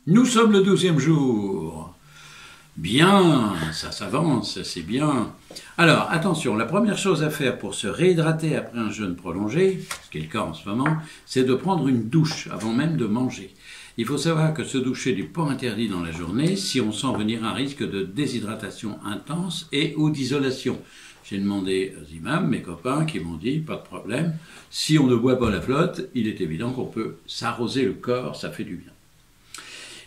Nous sommes le 12e jour. Bien, ça s'avance, c'est bien. Alors, attention, la première chose à faire pour se réhydrater après un jeûne prolongé, ce qui est le cas en ce moment, c'est de prendre une douche avant même de manger. Il faut savoir que se doucher n'est pas interdit dans la journée si on sent venir un risque de déshydratation intense et ou d'isolation. J'ai demandé aux imams, mes copains, qui m'ont dit, pas de problème, si on ne boit pas la flotte, il est évident qu'on peut s'arroser le corps, ça fait du bien.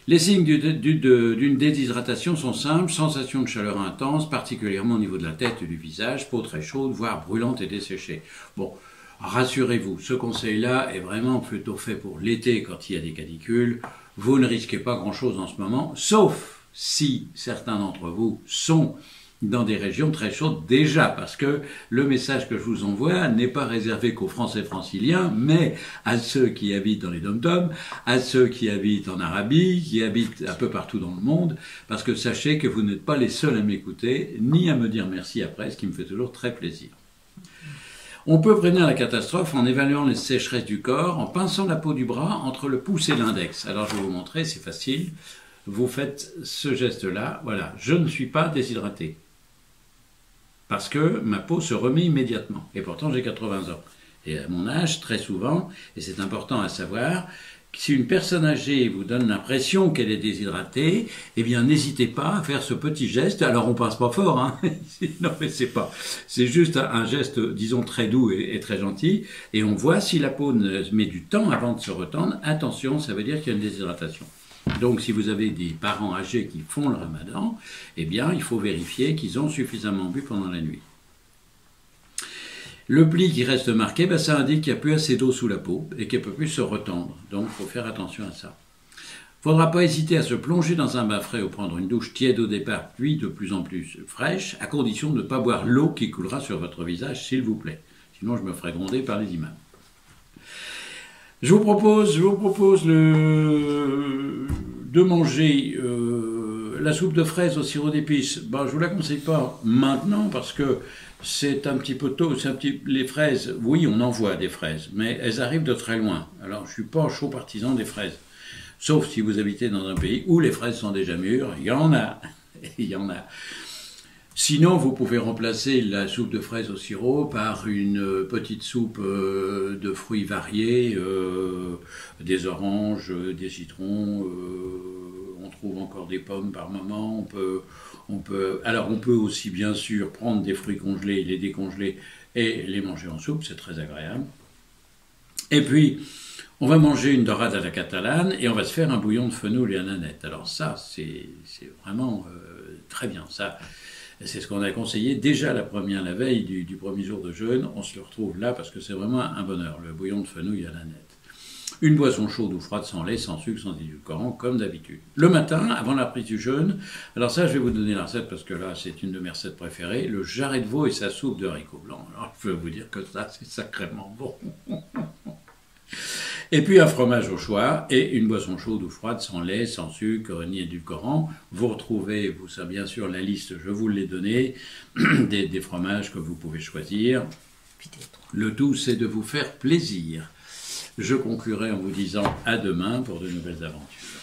Les signes d'une déshydratation sont simples, sensation de chaleur intense, particulièrement au niveau de la tête et du visage, peau très chaude, voire brûlante et desséchée. Bon, rassurez-vous, ce conseil-là est vraiment plutôt fait pour l'été quand il y a des canicules. Vous ne risquez pas grand-chose en ce moment, sauf si certains d'entre vous sont dans des régions très chaudes déjà, parce que le message que je vous envoie n'est pas réservé qu'aux Français franciliens, mais à ceux qui habitent dans les dom-toms, à ceux qui habitent en Arabie, qui habitent un peu partout dans le monde, parce que sachez que vous n'êtes pas les seuls à m'écouter, ni à me dire merci après, ce qui me fait toujours très plaisir. On peut prévenir la catastrophe en évaluant les sécheresses du corps, en pinçant la peau du bras entre le pouce et l'index. Alors je vais vous montrer, c'est facile. Vous faites ce geste-là, voilà, je ne suis pas déshydraté. Parce que ma peau se remet immédiatement. Et pourtant, j'ai 80 ans. Et à mon âge, très souvent, et c'est important à savoir, si une personne âgée vous donne l'impression qu'elle est déshydratée, eh bien, n'hésitez pas à faire ce petit geste. Alors, on pince pas fort, hein. Non, mais c'est juste un geste, disons, très doux et très gentil. Et on voit si la peau met du temps avant de se retendre. Attention, ça veut dire qu'il y a une déshydratation. Donc, si vous avez des parents âgés qui font le ramadan, eh bien, il faut vérifier qu'ils ont suffisamment bu pendant la nuit. Le pli qui reste marqué, ben, ça indique qu'il n'y a plus assez d'eau sous la peau et qu'elle ne peut plus se retendre. Donc, il faut faire attention à ça. Il ne faudra pas hésiter à se plonger dans un bain frais ou prendre une douche tiède au départ, puis de plus en plus fraîche, à condition de ne pas boire l'eau qui coulera sur votre visage, s'il vous plaît. Sinon, je me ferai gronder par les imams. Je vous propose de manger la soupe de fraises au sirop d'épices. Ben, je ne vous la conseille pas maintenant parce que c'est un petit peu tôt. Les fraises, oui, on en voit des fraises, mais elles arrivent de très loin. Alors, je ne suis pas chaud partisan des fraises. Sauf si vous habitez dans un pays où les fraises sont déjà mûres. Il y en a. Il y en a. Sinon, vous pouvez remplacer la soupe de fraises au sirop par une petite soupe de fruits variés, des oranges, des citrons, on trouve encore des pommes par moment. On peut aussi bien sûr prendre des fruits congelés, les décongeler et les manger en soupe, c'est très agréable. Et puis, on va manger une dorade à la catalane et on va se faire un bouillon de fenouil et nanette. Alors ça, c'est vraiment très bien. Ça, c'est ce qu'on a conseillé déjà la veille du premier jour de jeûne. On se le retrouve là parce que c'est vraiment un bonheur, le bouillon de fenouil à la nette. Une boisson chaude ou froide, sans lait, sans sucre, sans édulcorant, comme d'habitude. Le matin, avant la prise du jeûne, alors ça, je vais vous donner la recette parce que là, c'est une de mes recettes préférées, le jarret de veau et sa soupe de haricots blancs. Alors, je peux vous dire que ça, c'est sacrément bon. Et puis un fromage au choix et une boisson chaude ou froide sans lait, sans sucre ni édulcorant. Vous retrouvez, bien sûr, la liste, je vous l'ai donnée, des fromages que vous pouvez choisir. Le tout, c'est de vous faire plaisir. Je conclurai en vous disant à demain pour de nouvelles aventures.